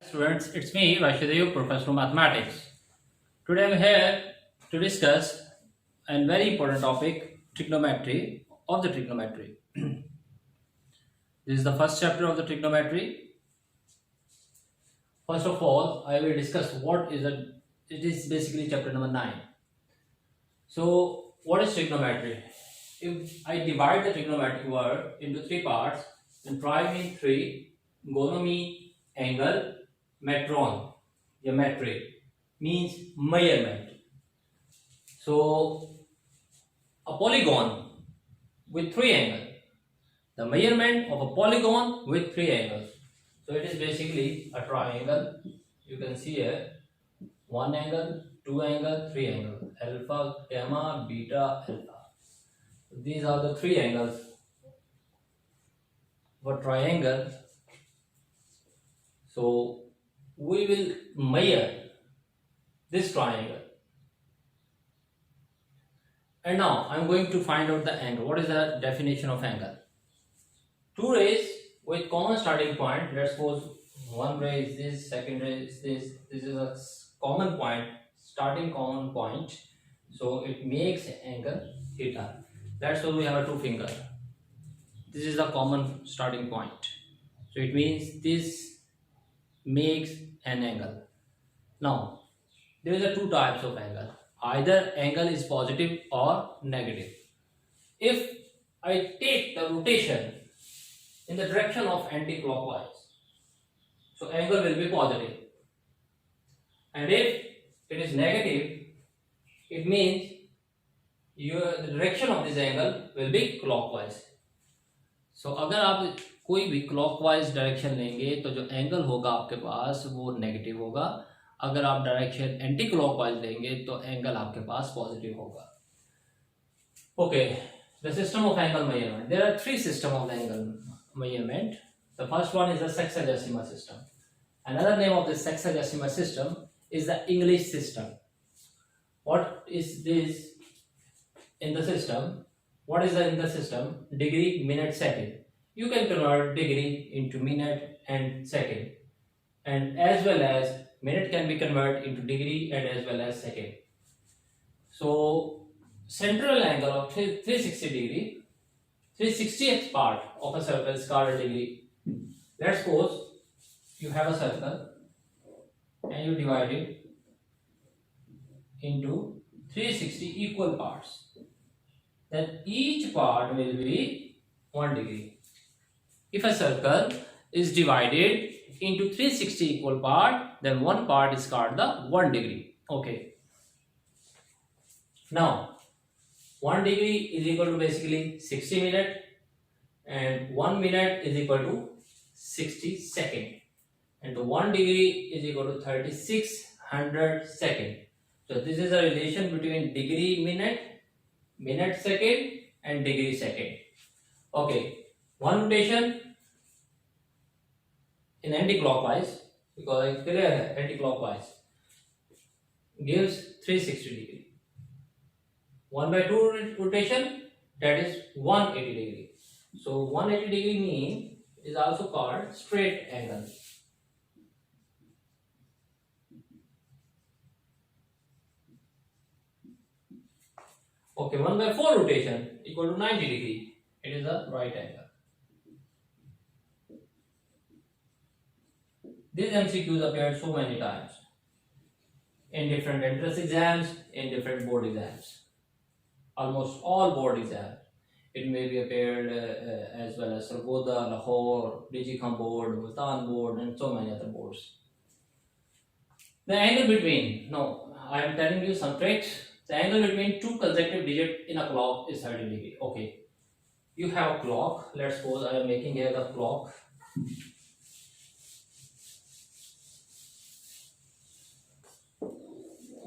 Students, it's me, Vaisudev, Professor of Mathematics. Today I'm here to discuss a very important topic, trigonometry of the trigonometry. This is the first chapter of the trigonometry. First of all, I will discuss what is it. It is basically chapter number 9. So, what is trigonometry? If I divide the trigonometric word into three parts, then tri means three, gono means angle, metron, geometry means measurement. So, a polygon with three angles, the measurement of a polygon with three angles. So, it is basically a triangle. You can see here one angle, two angle, three angle, alpha, gamma, beta, alpha. These are the three angles of a triangle. So, we will measure this triangle. And now I am going to find out the angle. What is the definition of angle? Two rays with common starting point. Let's suppose one ray is this, second ray is this. This is a common point, starting common point. So it makes angle theta. That's why we have a two finger. This is the common starting point. So it means this makes an angle. Now there is a two types of angle. Either angle is positive or negative. If I take the rotation in the direction of anti-clockwise, so angle will be positive. And if it is negative, it means the direction of this angle will be clockwise. So अगर आप कोई भी clockwise direction लेंगे तो जो angle होगा आपके पास वो negative होगा. अगर आप डायरेक्शन एंटी क्लॉकवाइज लेंगे तो एंगल आपके पास पॉजिटिव होगा. Okay, the system of angle measurement. There are three system of angle measurement. The first one is the sexagesimal system. Another name of the sexagesimal system is the English system. What is this in the system? What is in the system? Degree, minute, second. You can convert degree into minute and second, and as well as minute can be converted into degree and as well as second. So central angle of 360 degree, 360th part of a circle is called a degree. Let's suppose you have a circle and you divide it into 360 equal parts. Then each part will be 1 degree. If a circle is divided into 360 equal part, then one part is called the 1 degree. Okay. Now, 1 degree is equal to basically 60 minutes, and 1 minute is equal to 60 seconds, and 1 degree is equal to 3600 seconds. So this is a relation between degree minute, minute second, and degree second. Okay, one rotation in anti-clockwise, because I clear anti-clockwise, gives 360 degree. 1/2 rotation, that is 180 degree. So 180 degree mean is also called straight angle. Okay, 1/4 rotation equal to 90 degree. It is a right angle. These MCQs appeared so many times in different entrance exams, in different board exams. Almost all board exams. It may be appeared as well as Sargodha, Lahore, Digicom board, Multan board, and so many other boards. The angle between, no, I am telling you some tricks. The angle between two consecutive digits in a clock is 30 degree. Okay, you have a clock. Let's suppose I am making here the clock.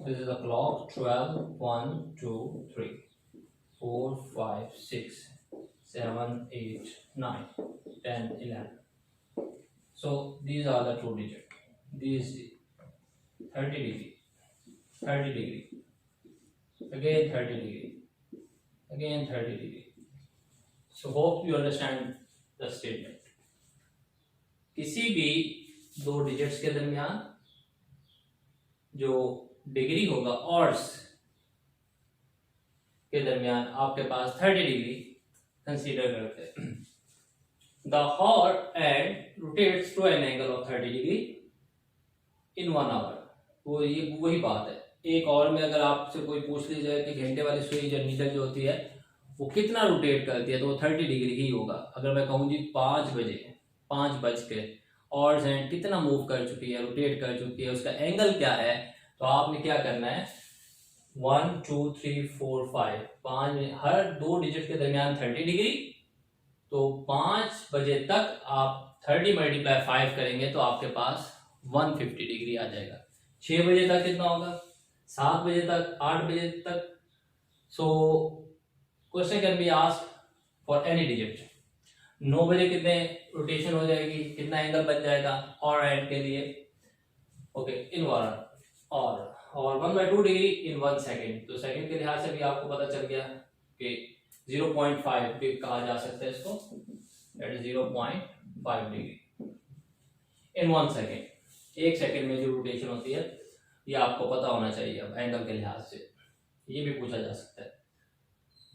This is the clock. 12, 1, 2, 3, 4, 5, 6, 7, 8, 9, 10, 11. So these are the two digits. These 30 degree, 30 degree, again 30 degree, again 30 degree. So hope you understand the statement. किसी भी दो digits के दरमियान जो degree होगा odds के दरमियान आपके पास 30 डिग्री कंसीडर करते हैं। The hour hand rotates to an angle of 30 degree in 1 hour. वो ये वही बात है। एक और में अगर आपसे कोई पूछ ली जाए कि घंटे वाली सुई जो नीडल जो होती है वो कितना रोटेट करती है, तो वो 30 डिग्री ही होगा। अगर मैं कहूँ जी 5 बजे 5 बज के और एंड कितना मूव कर चुकी है, रोटेट कर चुकी है, उसका एंगल क्या है, तो आपने क्या करना है 1 2 3 4 5 5 हर दो डिजिट के दरमियान 30 डिग्री। तो 5 बजे तक आप 30 मल्टीप्लाई 5 करेंगे तो आपके पास 150 डिग्री आ जाएगा। 6 बजे तक कितना होगा, 7 बजे तक, 8 बजे तक। So question can be asked for any digit. 9 बजे कितने रोटेशन हो जाएगी, कितना एंगल बन जाएगा और एंड के लिए। ओके इन और 1/2 डिग्री इन 1 सेकेंड। तो सेकेंड के लिहाज से भी आपको पता चल गया कि 0.5 भी कहा जा सकता है इसको, that is 0.5 degree in 1 second. 1 second में जो रोटेशन होती है ये आपको पता होना चाहिए अब एंगल के लिहाज से। ये भी पूछा जा सकता है।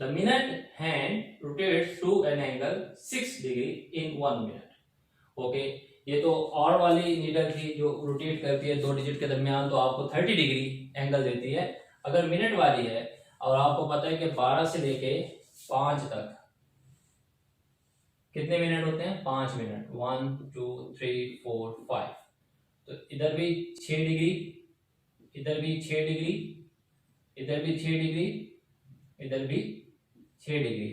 The minute hand rotates to an angle 6 degree in 1 minute. Okay ये तो और वाली नीडल थी जो रोटेट करती है दो डिजिट के दरमियान, तो आपको 30 डिग्री एंगल देती है। अगर मिनट वाली है और आपको पता है कि 12 से लेके 5 तक कितने मिनट होते हैं, 5 मिनट, 1 2 3 4 5। तो इधर भी 6 डिग्री, इधर भी 6 डिग्री, इधर भी 6 डिग्री, इधर भी 6 डिग्री,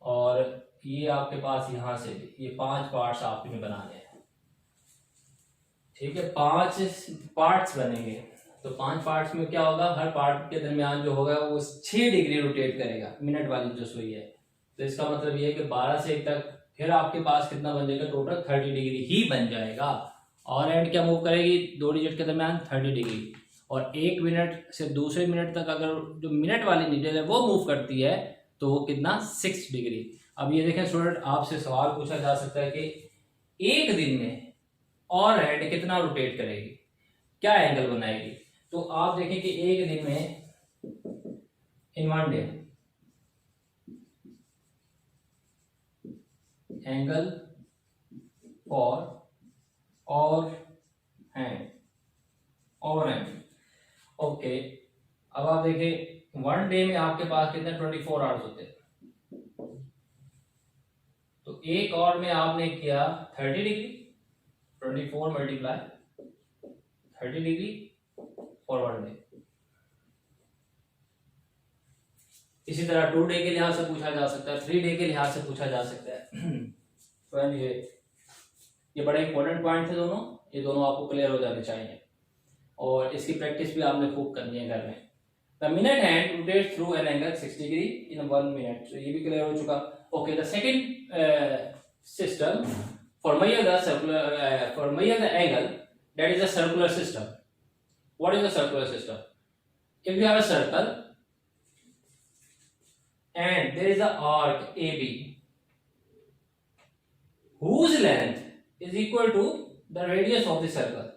और ये आपके पास यहां से भी ये 5 पार्ट्स आपने बनाने हैं। ठीक है, 5 पार्ट्स बनेंगे। तो 5 पार्ट्स में क्या होगा, हर पार्ट के दरमियान जो होगा वो 6 डिग्री रोटेट करेगा मिनट वाली जो सुई है। तो इसका मतलब ये है कि 12 से 1 तक फिर आपके पास कितना बन जाएगा, टोटल 30 डिग्री ही बन जाएगा। और एंड क्या मूव करेगी, दो डिजिट के दरमियान 30 डिग्री। और 1 मिनट से दूसरे मिनट तक अगर जो मिनट वाली नीडल है वो मूव करती है तो वो कितना, 6 डिग्री। अब ये देखें स्टूडेंट, आपसे सवाल पूछा जा सकता है कि एक दिन में और एंड कितना रोटेट करेगी, क्या एंगल बनाएगी। तो आप देखें कि एक दिन में इन 1 डे एंगल फॉर और हैंड ओके। अब आप देखें 1 डे में आपके पास कितने 24 आवर्स होते हैं। तो एक और में आपने किया 30 degree, 24 multiply 30 degree for 1 day. इसी तरह 2 डे के लिहाज से पूछा जा सकता है, 3 डे के लिहाज से पूछा जा सकता है। तो ये बड़े इंपॉर्टेंट पॉइंट थे दोनों, ये दोनों आपको क्लियर हो जाने चाहिए और इसकी प्रैक्टिस भी आपने खूब करनी है घर में। The minute hand rotates through an angle 6 degree in 1 minute. तो ये भी क्लियर हो चुका। Okay, the second system for measure the angle, that is a circular system. What is a circular system? If you have a circle and there is an arc AB whose length is equal to the radius of the circle.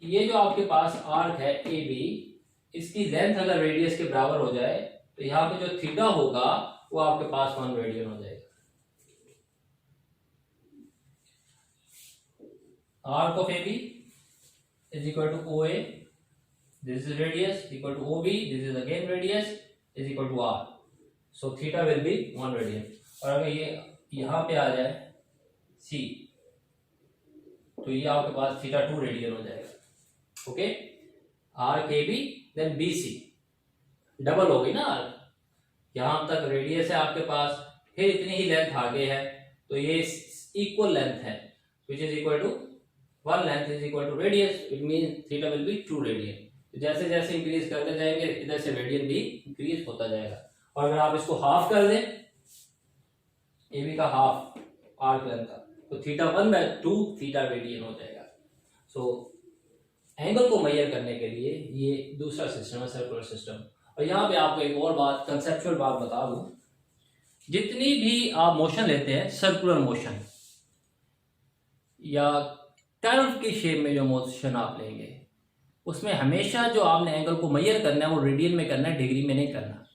ये जो आपके पास arc है AB, इसकी length अगर radius के बराबर हो जाए तो यहाँ पे जो थीटा होगा वो आपके पास 1 रेडियन हो जाएगा। Arc of AB is equal to OA, this is radius, equal to OB, this is again radius, is equal to R. So theta will be 1 radian. और अगर ये यहाँ पे आ जाए C, तो ये आपके पास थीटा 2 रेडियन हो जाएगा। Okay, arc AB then BC, double हो गई ना आर्क, यहाँ तक रेडियस है आपके पास, फिर इतनी ही लेंथ आगे है, तो ये इक्वल लेंथ है, which is equal to 1 length is equal to radius, it means theta will be 2 radian. तो जैसे जैसे इंक्रीज करते जाएंगे इधर से रेडियन भी इंक्रीज होता जाएगा। और अगर आप इसको हाफ कर दें, AB का हाफ आर्क लेंथ का, तो थीटा 1/2 थीटा रेडियन हो जाएगा। सो एंगल को मेजर करने के लिए ये दूसरा सिस्टम है, सर्कुलर सिस्टम। और यहाँ पे आपको एक और बात, कंसेप्चुअल बात बता दूं, जितनी भी आप मोशन लेते हैं, सर्कुलर मोशन या कर्व की शेप में जो मोशन आप लेंगे उसमें हमेशा जो आपने एंगल को मेजर करना है वो रेडियन में करना है, डिग्री में नहीं करना,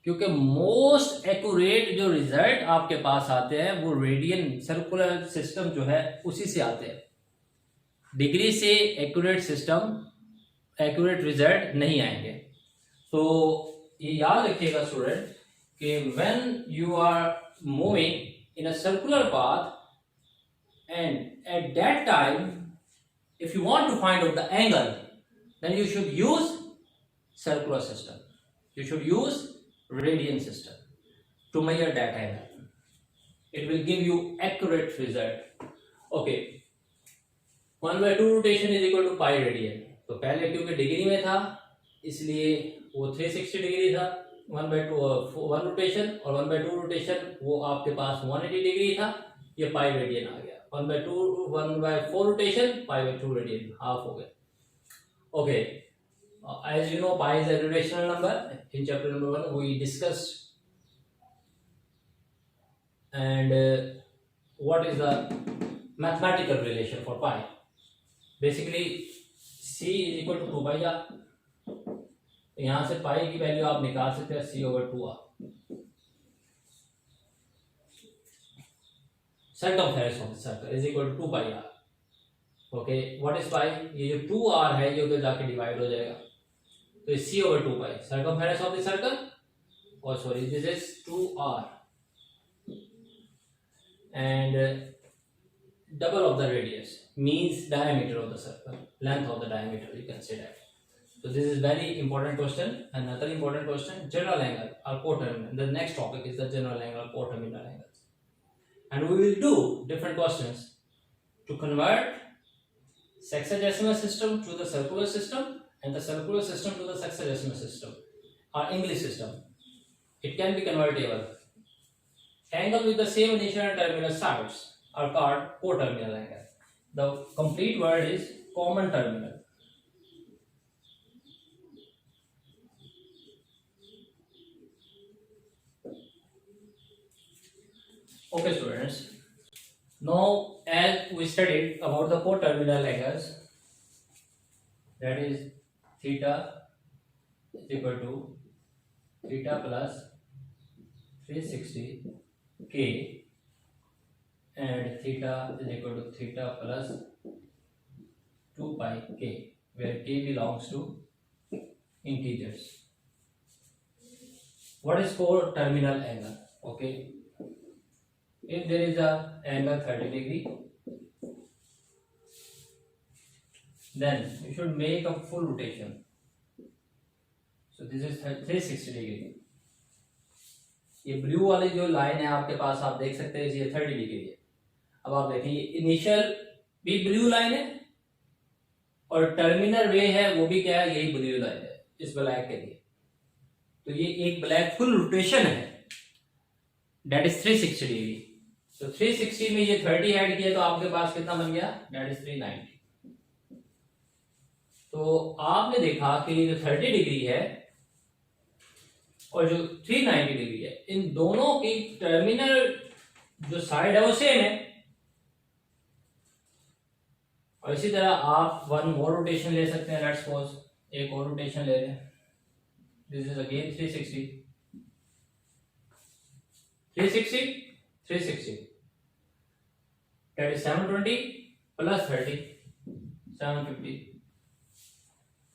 क्योंकि मोस्ट एक्यूरेट जो रिजल्ट आपके पास आते हैं वो रेडियन सर्कुलर सिस्टम जो है उसी से आते हैं। डिग्री से एक्यूरेट सिस्टम एक्यूरेट रिजल्ट नहीं आएंगे। तो ये याद रखिएगा स्टूडेंट कि when you are moving in a circular path and at that time if you want to find out the angle then you should use circular system, you should use radian system to measure that angle, it will give you accurate result. Okay, 1/2 rotation is equal to pi radian, तो पहले क्योंकि degree में था इसलिए वो 360 degree था, 1/2 1 rotation और 1/2 rotation वो आपके पास 180 डिग्री था, ये पाई रेडियन आ गया। 1/4 रोटेशन, pi/2 रेडियन, हाफ हो गया। Okay, as you know pi is a rotational number. In chapter number 1 we discussed and what is the mathematical relation for pi. Basically c is equal to 2 pi r, यहाँ से पाई की value आप निकाल सकते हैं c/2r। circumference of the circle is equal to 2 pi r. Okay, what is pi? ये जो 2r है ये उधर जाके डिवाइड हो जाएगा, तो ये c/2 pi circumference of the circle, or sorry this is 2r and double of the radius means diameter of the circle, length of the diameter, you can say that. So this is very important question. Another important question, general angle or coterminal. The next topic is the general angle or coterminal angles, and we will do different questions to convert sexagesimal system to the circular system and the circular system to the sexagesimal system or English system. It can be convertible. Angle with the same initial and terminal sides are called coterminal angle. The complete word is common terminal. Okay students, now as we studied about the coterminal angles, that is theta is equal to theta plus 360 k and theta is equal to theta plus 2 pi k, where k belongs to integers. What is coterminal angle? Okay, if there is a angle 30 degree, then you should make a full rotation. So this is 360 degree. ये blue वाली जो line है आपके पास, आप देख सकते हैं ये 30 डिग्री है। अब आप देखिए इनिशियल भी ब्लू लाइन है और टर्मिनल वे है वो भी क्या है, यही ब्लू लाइन है इस ब्लैक के लिए। तो ये एक ब्लैक फुल रोटेशन है, डेट इज 360 डिग्री। तो 360 में ये 30 ऐड किया तो आपके पास कितना बन गया, डेट इज 390। तो आपने देखा कि ये जो 30 डिग्री है और जो 390 डिग्री है, इन दोनों की टर्मिनल जो साइड है वो सेम है। और इसी तरह आप वन मोर रोटेशन ले सकते हैं, लेट्स सपोज एक और रोटेशन ले लें, this is again 360 that is 720 plus 30 750.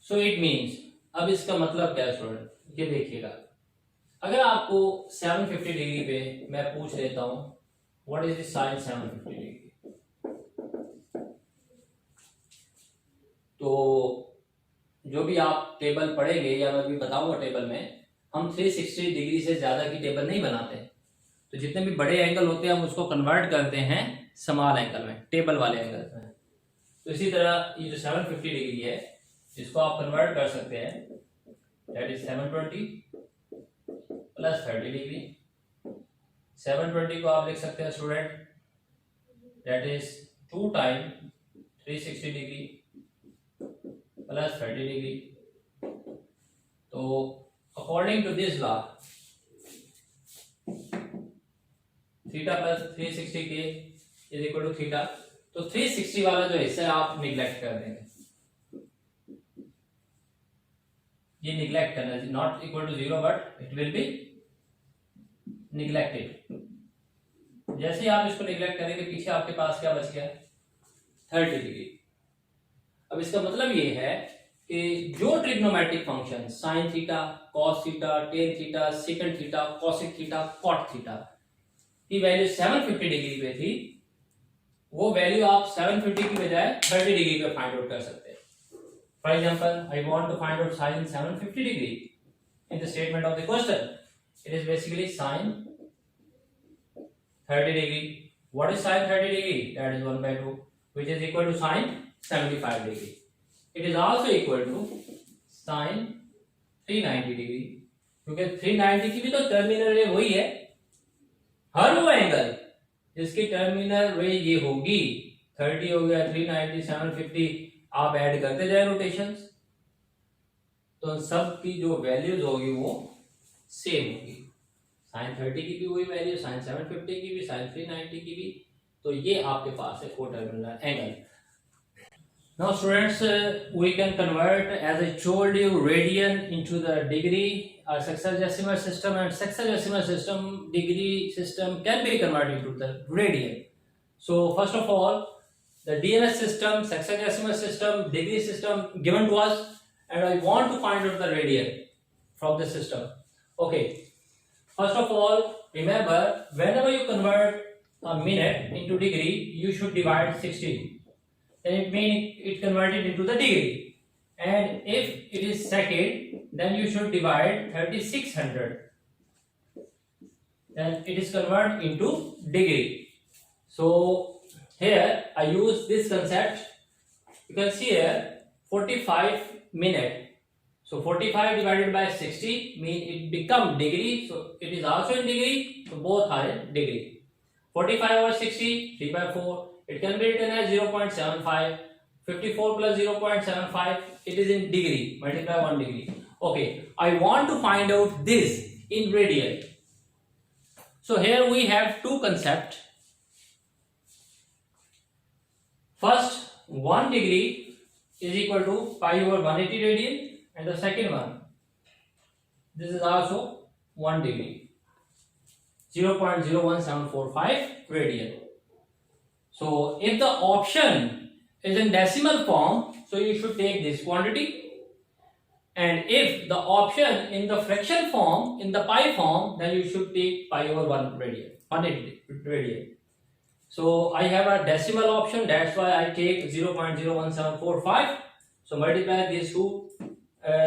So it means, अब इसका मतलब क्या है स्टूडेंट, ये देखिएगा, अगर आपको 750 डिग्री पे मैं पूछ लेता हूं what is the sine 750 degree, तो जो भी आप टेबल पढ़ेंगे या मैं भी बताऊंगा टेबल में, हम 360 डिग्री से ज्यादा की टेबल नहीं बनाते। तो जितने भी बड़े एंगल होते हैं हम उसको कन्वर्ट करते हैं स्मॉल एंगल में, टेबल वाले एंगल में। तो इसी तरह ये जो 750 डिग्री है इसको आप कन्वर्ट कर सकते हैं, दैट इज 720 प्लस 30 डिग्री। 720 को आप लिख सकते हैं student, that is 2 time 360 degree plus 30 degree. तो according to this law, theta plus 360 के इज इक्वल टू थीटा तो 360 वाला जो हिस्सा है आप निग्लेक्ट कर देंगे, ये निग्लेक्ट करना, not equal to 0 but it will be neglected. जैसे ही आप इसको निग्लेक्ट करेंगे पीछे आपके पास क्या बच गया, 30 डिग्री। अब इसका मतलब ये है कि जो trigonometric function sine theta, cos theta, tan theta, second theta, cosec theta, cot theta की वैल्यू 750 डिग्री पे थी, वो वैल्यू आप 750 की बजाय 30 डिग्री पे फाइंड आउट कर सकते हैं। For example, I want to find out sin 750 degree in the statement of the question, it is basically sin 30 degree. What is sin 30 degree? That is 1/2, which is equal to sin 75 degree. It is also equal to sin 390 degree. क्योंकि 390 की भी तो terminal रे वही है, हर वो angle जिसकी terminal रे ये होगी, 30 हो गया, 390, 750, आप ऐड करते जाए रोटेशंस, तो सब की जो वैल्यूज होगी वो सेम होगी। sin 30 की भी वही वैल्यू, sin 750 की भी, sin 390 की भी, तो ये आपके पास है coterminal angle. Now students, we can convert, as I told you, radian into the degree, sexagesimal system, and sexagesimal system, degree system can be converted into the radian. So first of all, the DNS system, sexagesimal system, degree system given to us, and I want to find out the radian from the system. Okay. First of all, remember, whenever you convert a minute into degree, you should divide 60. Then it means it converted into the degree. And if it is second, then you should divide 3600. Then it is converted into degree. So here I use this concept. You can see here 45 minute. So 45 divided by 60 mean it become degree. So it is also in degree. So both are in degree. 45 over 60, 3/4. It can be written as 0.75. 54 plus 0.75. It is in degree. Multiply 1 degree. Okay. I want to find out this in radian. So here we have two concepts. First, 1 degree is equal to pi over 180 radian. And the second one, this is also 1 degree, 0.01745 radian. So if the option is in decimal form, so you should take this quantity, and if the option in the fraction form, in the pi form, then you should take pi over 1 radian, 180 radian. So I have a decimal option, that's why I take 0.01745. So multiply these two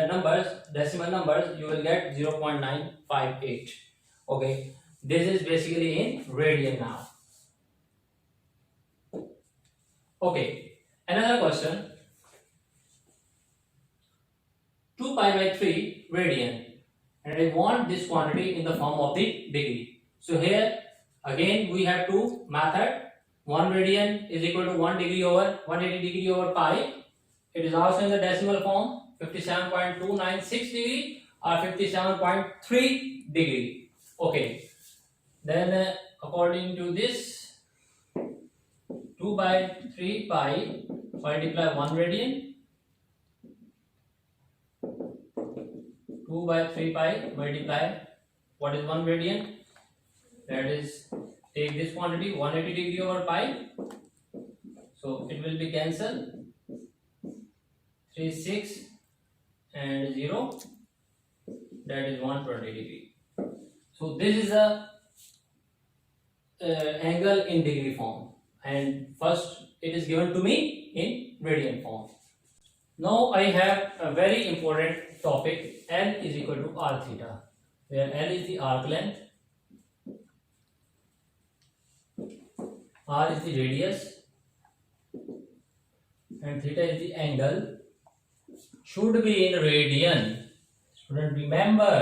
numbers, decimal numbers, you will get 0.958. Okay, this is basically in radian now. Okay, another question, 2 pi by 3 radian, and I want this quantity in the form of the degree. So here again we have two method. 1 radian is equal to 1 degree over 180 degree over pi. It is also in the decimal form, 57.296 degree or 57.3 degree. Okay, then according to this, 2 by 3 pi multiply 1 radian, 2 by 3 pi multiply what is 1 radian, that is take this quantity 180 degree over pi, so it will be cancelled, 3 6 and 0, that is 120 degree. So this is a angle in degree form, and first it is given to me in radian form. Now I have a very important topic, L is equal to r theta, where L is the arc length, r is the radius, and theta is the angle, should be in radian. Student remember,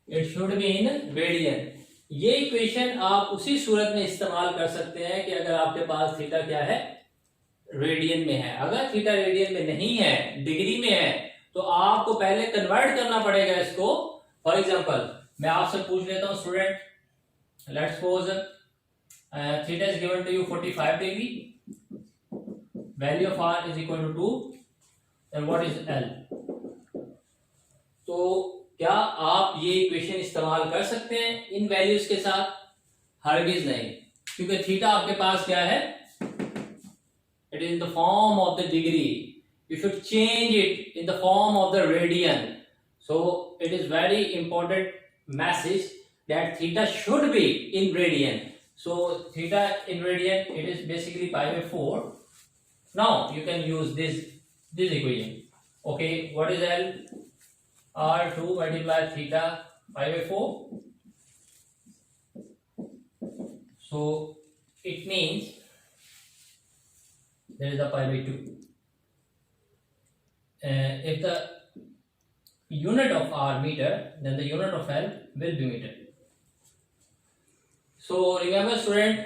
it should be in radian. ये equation आप उसी सूरत में इस्तेमाल कर सकते हैं कि अगर आपके पास थीटा क्या है, रेडियन में है। अगर थीटा रेडियन में नहीं है, डिग्री में है, तो आपको पहले कन्वर्ट करना पड़ेगा इसको। फॉर एग्जांपल मैं आपसे पूछ लेता हूं student, let's suppose theta is given to you 45 degree value of R is equal to 2, then what is L. तो क्या आप ये इक्वेशन इस्तेमाल कर सकते हैं इन वैल्यूज के साथ? हरगिज नहीं, क्योंकि थीटा आपके पास क्या है, it is in the form of the degree, you should change it in the form of the radian. So it is very important message that theta should be in radian. So theta in radian, it is basically pi by 4. Now you can use this equation. Okay, what is L? R2 multiply theta pi by 4. So it means there is a pi by 2. If the unit of R meter, then the unit of L will be meter. So remember student,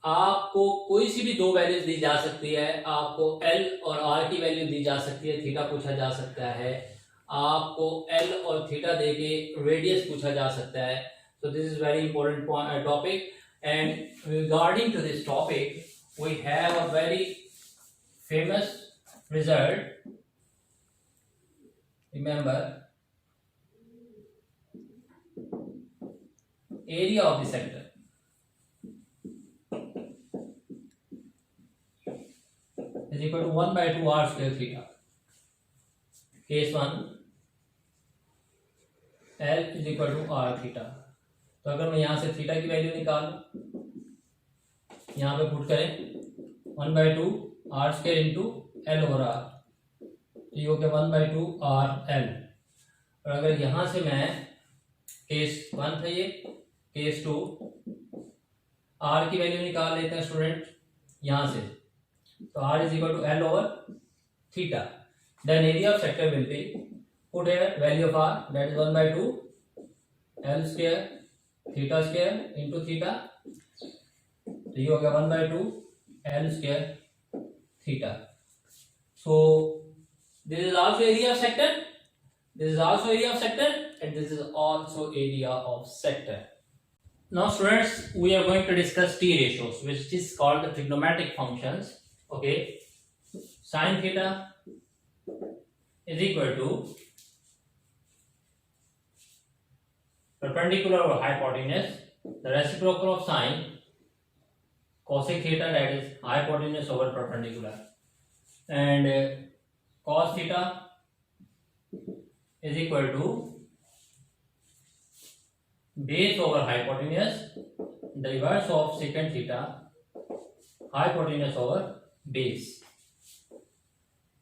आपको कोई सी भी दो values दी जा सकती है, आपको L और R की वैल्यू दी जा सकती है, थीटा पूछा जा सकता है, आपको L और थीटा देके रेडियस पूछा जा सकता है. So this is very important topic, and regarding to this topic we have a very famous result. Remember, area of the sector is equal to 1 by 2 r square theta. Case 1, L is equal to r theta. तो अगर मैं यहाँ से theta की value निकाल, यहाँ पे put करें 1 by 2 r square into L और r, ये हो गया 1 by 2 r L. और अगर यहाँ से मैं केस 1 था ये, केस 2 r की वैल्यू निकाल लेते हैं स्टूडेंट यहाँ से, तो r is equal to L over theta. Then area of sector will be, put here value of r, that is 1 by 2 L square theta square into theta, तो ये हो गया 1 by 2 L square theta. So this is also area of sector, this is also area of sector, and this is also area of sector. Now students, we are going to discuss T ratios, which is called the trigonometric functions. Okay, sin theta is equal to perpendicular over hypotenuse, the reciprocal of sin cosec theta, that is hypotenuse over perpendicular, and cos theta is equal to base over hypotenuse, the reverse of secant theta, hypotenuse over base.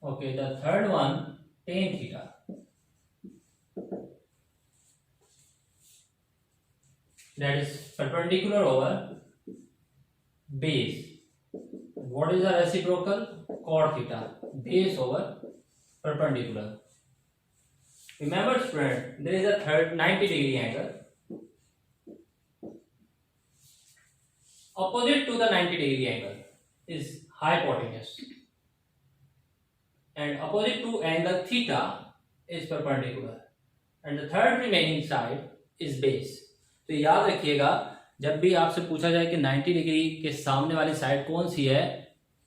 Okay, the third one, tan theta, that is perpendicular over base. What is the reciprocal? Cot theta, base over perpendicular. Remember student, there is a third 90 degree angle. Opposite to the 90 degree angle is hypotenuse, and opposite to angle theta is perpendicular, and the third remaining side is base. तो याद रखिएगा, जब भी आपसे पूछा जाए कि 90 degree के सामने वाली साइड कौन सी है,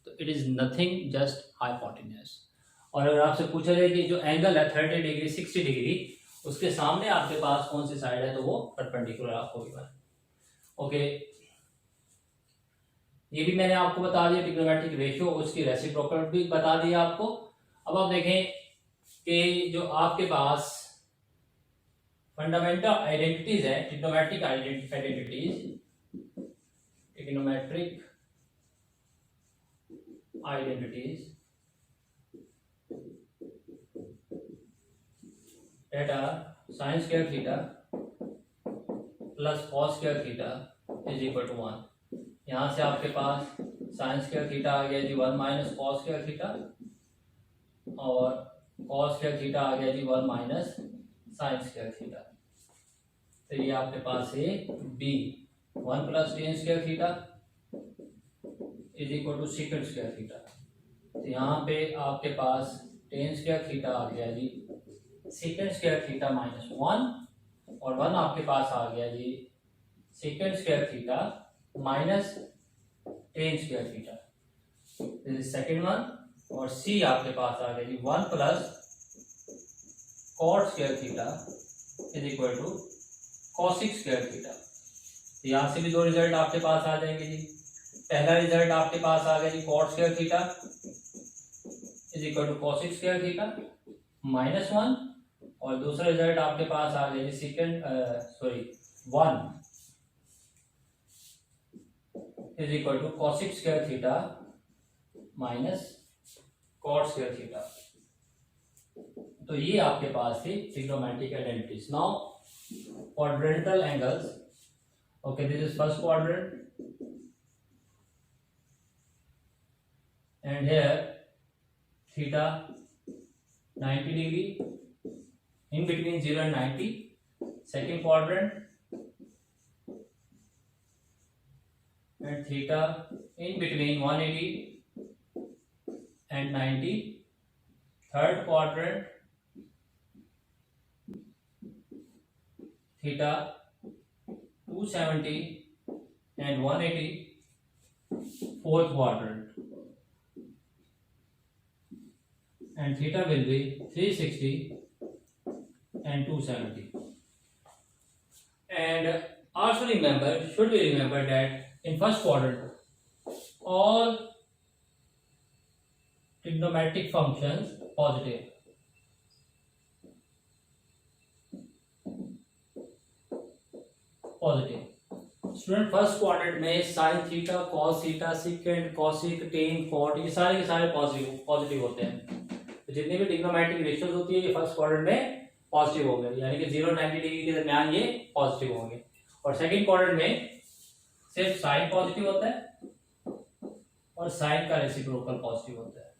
तो it is nothing just hypotenuse. और अगर आपसे पूछा जाए कि जो एंगल है 30 डिग्री 60 डिग्री, उसके सामने आपके पास कौन सी साइड है, तो वो परपेंडिकुलर आपको होगा. ओके, ये भी मैंने आपको बता दिया ट्रिग्नोमेट्रिक रेशियो, उसकी रेसिप्रोकल भी बता दिया आपको. अब आप देखें कि जो आपके पास फंडामेंटल आइडेंटिटीज है, trigonometric identities, trigonometric identities that are sin square theta plus cos square theta is equal to 1. यहाँ से आपके पास sin square theta आ गया जी 1 minus cos square theta, और cos square theta आ गया जी 1 minus sin square theta. तो ये आपके पास है b 1 plus tan square theta is equal to secant square theta. तो यहाँ पे आपके पास tan square theta आ गया जी सेकेंड स्क्वायर थीटा माइनस 1, और 1 आपके पास आ गया जी sec square theta minus tan square theta. This is second one, और सी आपके पास आ गया जी 1 plus cot square theta is equal to cosec square theta. तो यहाँ से भी दो रिजल्ट आपके पास आ जाएंगे जी। पहला रिजल्ट आपके पास आ गया जी cot square theta is equal to cosec square theta -1, और दूसरा रिजल्ट आपके पास आ गया जी second 1 is equal to cosec square theta minus cot square theta. तो ये आपके पास थी trigonometric identities. Now quadrantal angles, okay, this is first quadrant and here theta 90 degree in between 0 and 90, second quadrant, and theta in between 180 and 90, third quadrant, theta 270 and 180, fourth quadrant, and theta will be 360 and 270. And also remember, should we remember that in first quadrant all trigonometric functions positive. Student first quadrant में sine theta, cos theta, sec, cosec, tan, cot, ये सारे के सारे positive होते हैं। तो जितनी भी ट्रिग्नोमेट्रिक रेशियोज होती है ये फर्स्ट क्वाड्रेंट में पॉजिटिव होंगे, यानी कि 0 90 डिग्री के दरमियान ये पॉजिटिव होंगे। और सेकंड क्वाड्रेंट में सिर्फ साइन पॉजिटिव होता है और साइन का रेसिप्रोकल पॉजिटिव होता है।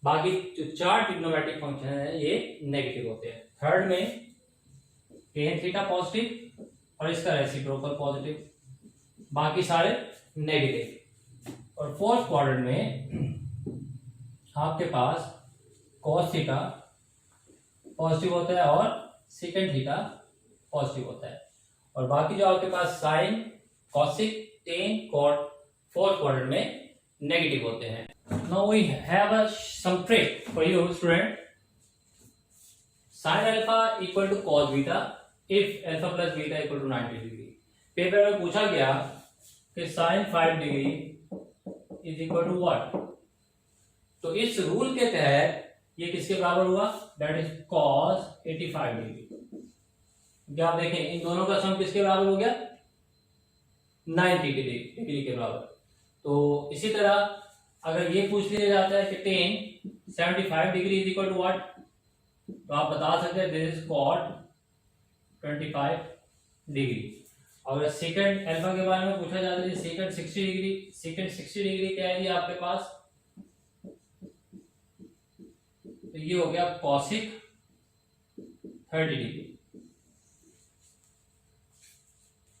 बाकी जो चार ट्रिग्नोमेट्रिक फंक्शन है ये नेगेटिव होते हैं। थर्ड में टेन थीटा पॉजिटिव और इसका रेसिप्रोकल पॉजिटिव, बाकी सारे नेगेटिव। और फोर्थ क्वाड्रेंट में आपके पास कॉस थीटा पॉजिटिव होता है और सेकंड थीटा पॉजिटिव होता है, और बाकी जो आपके पास sine, cosec, tan, cot fourth quadrant में नेगेटिव होते हैं। Now we have some trick for you student. Sin alpha equal to cos beta if alpha plus beta equal to 90 degree। Paper में पूछा गया कि sin 5 degree is equal to what. तो इस rule के तहत ये किसके बराबर हुआ, दैट इज cos 85 डिग्री। क्या आप देखें इन दोनों का सम किसके बराबर हो गया, 90 डिग्री के बराबर। तो इसी तरह अगर ये पूछ लिया जाता है कि tan 75 degree is equal to what, तो आप बता सकते हैं दिस इज cot 25 डिग्री। अगर सेकंड अल्फा के बारे में पूछा जाता है सेकंड 60 डिग्री, सेकंड 60 डिग्री क्या है ये आपके पास, तो ये हो गया कॉसिक 30 डिग्री।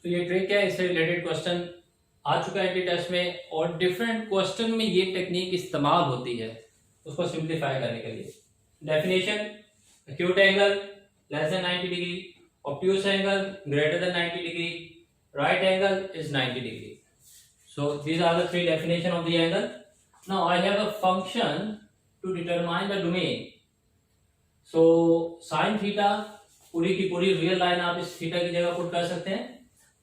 तो ये ट्रिक है, इससे रिलेटेड क्वेश्चन आ चुका है टेस्ट में, और डिफरेंट क्वेश्चन में ये टेक्निक इस्तेमाल होती है उसको सिंप्लीफाई करने के लिए। Definition, acute angle less than 90 degree, obtuse angle greater than 90 degree, right angle is 90 degree. So these are the three definition of the angle. Now I have a function to determine the domain. So sin theta पूरी की पूरी real line आप इस theta की जगह put कर सकते हैं,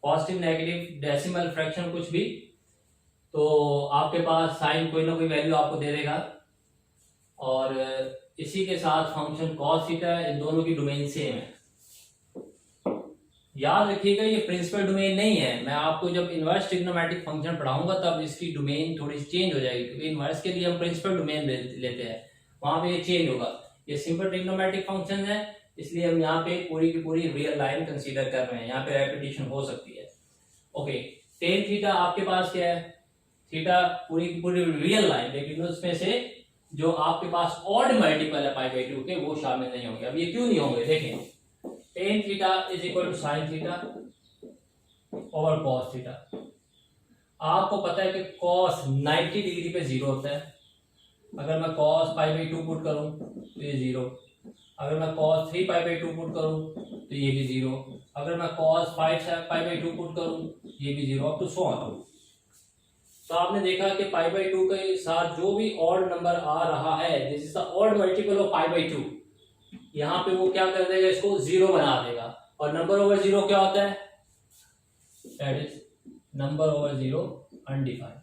पॉजिटिव, नेगेटिव, डेसिमल, फ्रैक्शन कुछ भी, तो आपके पास साइन कोई ना कोई वैल्यू आपको दे देगा। और इसी के साथ फंक्शन cos थीटा, इन दोनों की डोमेन सेम है। याद रखिएगा ये प्रिंसिपल डोमेन नहीं है, मैं आपको जब इनवर्स ट्रिग्नोमेट्रिक फंक्शन पढ़ाऊंगा तब इसकी डोमेन थोड़ी चेंज हो जाएगी, क्योंकि इनवर्स के लिए हम प्रिंसिपल डोमेन लेते हैं, वहां पे ये चेंज होगा। ये सिंपल ट्रिग्नोमेट्रिक फंक्शन है, इसलिए हम यहाँ पे पूरी की पूरी रियल लाइन कंसीडर कर रहे हैं, यहाँ पे रेपिटेशन हो सकती है। ओके, टेन थीटा आपके पास क्या है, थीटा पूरी की पूरी रियल लाइन, लेकिन उसमें से जो आपके पास ऑड मल्टीपल है पाई बाई 2 के वो शामिल नहीं होंगे। अब ये क्यों नहीं होंगे, देखें, tan theta is equal to sine theta और कॉस थीटा। आपको पता है कि कॉस 90 डिग्री पे 0 होता है। अगर मैं कॉस पाई बाई 2 पुट करूं तो ये 0, अगर मैं कॉस 3 पाई बाई 2 पुट करूं तो ये भी 0, अगर मैं कॉस 5 पाई बाई 2 पुट करूं ये भी 0, अप टू सो ऑन। तो आपने देखा कि पाई बाई 2 के साथ जो भी ऑड नंबर आ रहा है, this is the odd multiple of pi by 2, यहाँ पे वो क्या कर देगा, इसको 0 बना देगा। और नंबर ओवर 0 क्या होता है, that is number over 0 undefined.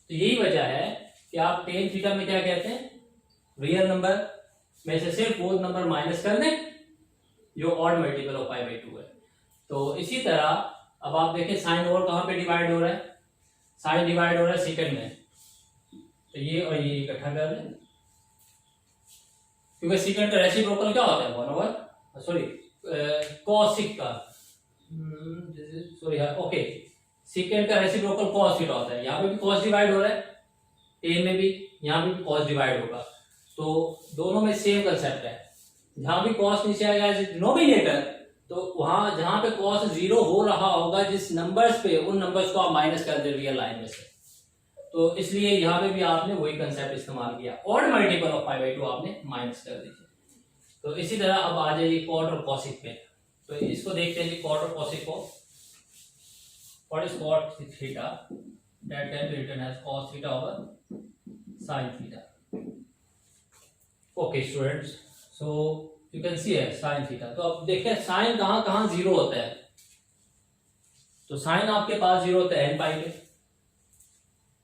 तो यही वजह है कि आप टेन थीटा में क्या कहते हैं, रियल नंबर में से सिर्फ वो नंबर माइनस कर दें जो odd multiple of pi by 2 है। तो इसी तरह अब आप देखें साइन ओवर कहाँ पे डिवाइड हो रहा है, साइन डिवाइड हो रहा है सेकंड में, तो ये और ये इकट्ठा कर लें, क्योंकि सेकंड का रेसिप्रोकल क्या होता है, 1 ओवर सॉरी कॉसिक का सॉरी ओके, सेकंड का रेसिप्रोकल कॉस थीटा होता है। यहाँ पे भी कॉस डिवाइड हो रहा है, टेन में भी, यहाँ पे भी कॉस डिवाइड होगा, तो दोनों में सेम कंसेप्ट है। जहां भी कॉस नीचे आएगा एज डिनोमिनेटर, तो वहां जहां पे कॉस 0 हो रहा होगा जिस नंबर्स पे, उन नंबर्स को आप माइनस कर दे रियल लाइन में से। तो इसलिए यहाँ पे भी आपने वही कंसेप्ट इस्तेमाल किया, odd multiple of pi by 2 आपने माइनस कर दीजिए। तो इसी तरह अब आ जाइए कॉट और कॉसिक पे, तो इसको देखते हैं कॉट और कॉसिक को। What is cot theta, that can be written as cos theta over sin theta. Okay students, so you can see है sin थीटा। तो अब देखते हैं साइन कहाँ कहाँ 0 होता है। तो साइन आपके पास 0 होता है n पाई पे,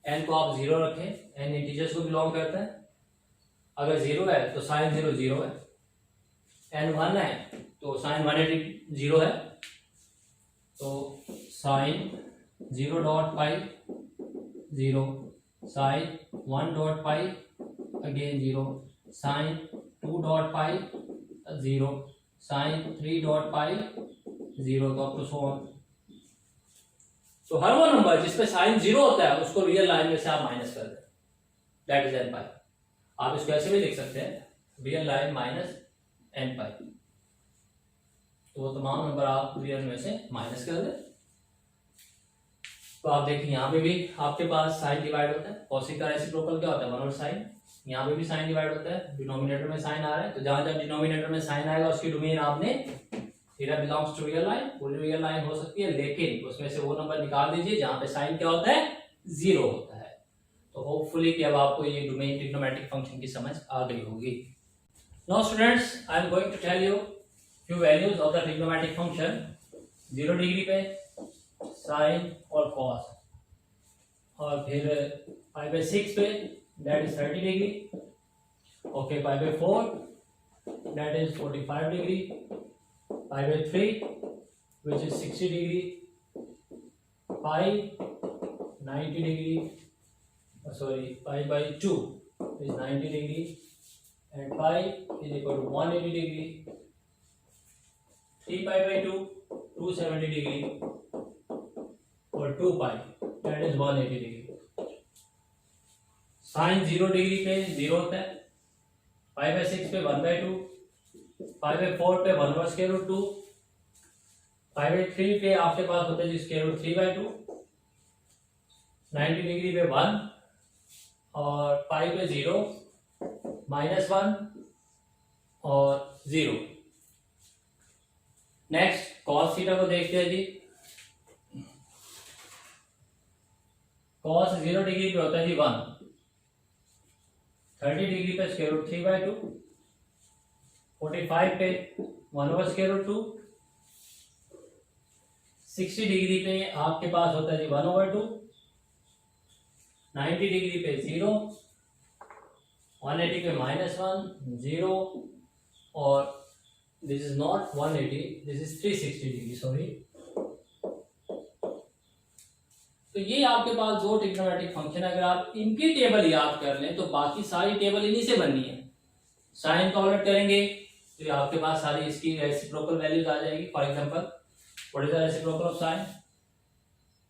n को आप 0 रखें, n इंटीजर्स को बिलोंग करता है। अगर 0 है तो साइन 0 0 है, n 1 है तो साइन 180 0 है, तो sine 0 dot pi 0, sine 1 dot pi again 0, sine 2 dot pi 0, sine 3 dot pi 0, तो अप टू सो ऑन। तो हर वो नंबर जिसपे साइन 0 होता है उसको रियल लाइन में से आप माइनस कर दें, दैट इज n पाई। आप इसको ऐसे भी लिख सकते हैं, रियल लाइन माइनस n पाई, तो वो तमाम नंबर आप रियल में से माइनस कर दें। तो आप देखिए यहाँ पे भी आपके पास साइन डिवाइड होता है, कॉसिक का रेसिप्रोकल क्या होता है 1 ओवर साइन, यहाँ पे भी साइन डिवाइड होता है, डिनोमिनेटर में साइन आ रहा है, तो जहां जहां डिनोमिनेटर में साइन आएगा उसकी डोमेन आपने theta belongs to real line, पूरी रियल लाइन हो सकती है, लेकिन उसमें से वो नंबर निकाल दीजिए जहां पे साइन क्या होता है 0 होता है। तो होपफुली कि अब आपको ये डोमेन ट्रिग्नोमेट्रिक फंक्शन की समझ आ गई होगी। Now students, I am going to tell you few values of the trigonometric function. 0 degree पे साइन और कॉस, और फिर पाई बाई 6 पे that is 30 degree, okay pi by 4 that is 45 degree, pi by 3 which is 60 degree, pi 90 degree, sorry pi by 2 is 90 degree, and pi is equal to 180 degree, 3 pi by 2 270 degree, और 2 pi that is 180 degree। Sine 0 degree पे 0 होता है, पाई by 6 पे 1 by 2, pi by 4 पे 1 over square root 2, pi by 3 पे आपके पास होता है जी स्क्वायर रूट 3 बाई 2, 90 डिग्री पे 1, और पाई पे 0 -1 और 0। नेक्स्ट कॉस थीटा को देखते हैं जी। कॉस 0 डिग्री पे होता है जी 1, 30 डिग्री पे स्क्वायर रूट 3 बाई 2, 45 पे 1 ओवर स्क्वायर रूट 2, 60 डिग्री पे आपके पास होता है जी 1 ओवर 2, 90 डिग्री पे 0, 180 पे -1 0, और this is not 180, this is 360 degree, sorry. तो ये आपके पास दो ट्रिग्नोमेट्रिक फंक्शन, अगर आप इनकी टेबल याद कर लें तो बाकी सारी टेबल इन्हीं से बननी है। साइन का उलट करेंगे तो आपके पास सारी इसकी रेसिप्रोकल वैल्यूज आ जाएगी। For example what is the reciprocal of sine,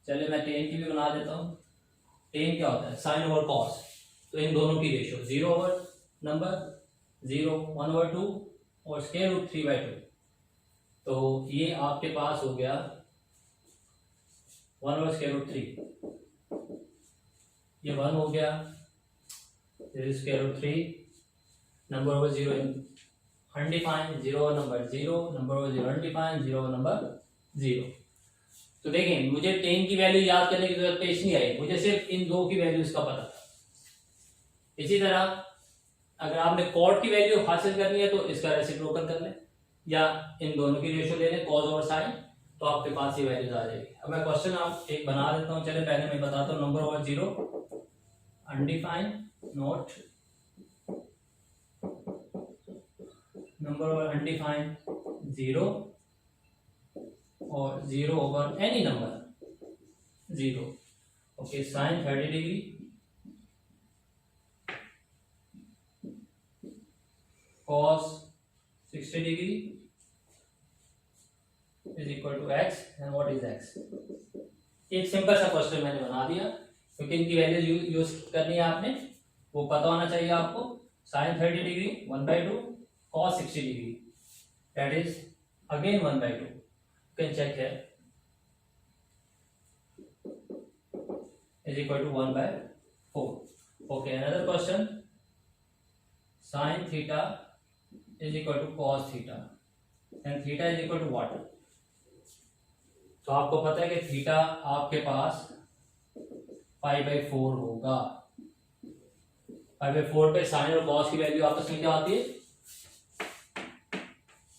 चलिए मैं टेन की भी बना देता हूँ। टेन क्या होता है साइन ओवर कॉस, तो इन दोनों की रेशियो 0 ओवर नंबर 0, 1 ओवर 2 और स्क्वायर रूट 3 बाई 2, तो ये आपके पास हो गया 1 ओवर स्क्वायर रूट 3, ये 1 हो गया, square root 3, number over 0 undefined, 0 number 0, number over 0 undefined, 0 number 0। तो देखें मुझे टेन की वैल्यू याद करने की जरूरत पेश नहीं आई, मुझे सिर्फ इन दो की वैल्यूज का पता था। इसी तरह अगर आपने कॉट की वैल्यू हासिल करनी है तो इसका रेसिप्रोकल कर लें या इन दोनों की रेशियो ले लें कॉस और साइन, तो आपके पास ये वैल्यूज आ जाएगी। अब मैं क्वेश्चन आप एक बना देता हूँ, चले पहले मैं बताता हूँ। Number over zero undefined not number over undefined zero और zero over any number zero. Okay, sine 30 degree cos 60 degree is equal to x and what is x। एक सिंपल सा क्वेश्चन मैंने बना दिया क्योंकि इनकी वैल्यूज यूज करनी है आपने, वो पता होना चाहिए आपको। sin 30 degree 1/2 cos 60 degree that is again 1/2, you can check here, is equal to 1/4। okay, another question, sin theta is equal to cos theta and theta is equal to what। तो आपको पता है कि थीटा आपके पास π/4 होगा। π/4 पे sine और cos की वैल्यू आपस में क्या होती है,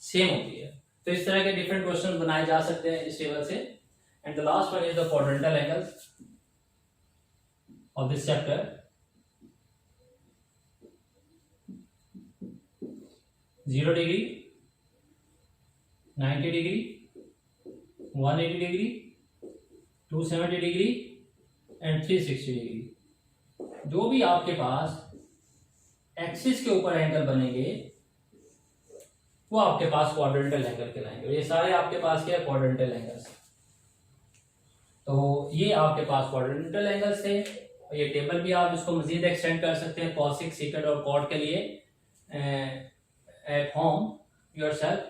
सेम होती है। तो इस तरह के डिफरेंट क्वेश्चन बनाए जा सकते हैं इस टेबल से। And the last one is the quadrantal angles of this chapter. 0 degree 90 degree 180 degree 270 degree and 360 degree. जो भी आपके पास एक्सिस के ऊपर एंगल बनेंगे वो आपके पास क्वाड्रेंटल एंगल कहलाएंगे। ये सारे आपके पास क्या है, क्वाड्रेंटल एंगल्स। तो ये आपके पास क्वाड्रेंटल एंगल्स थे। ये टेबल भी आप इसको मजीद एक्सटेंड कर सकते हैं कॉसिक, सीकेंट और कॉट के लिए at home yourself।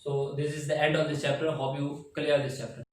So this is the end of this chapter. Hope you clear this chapter.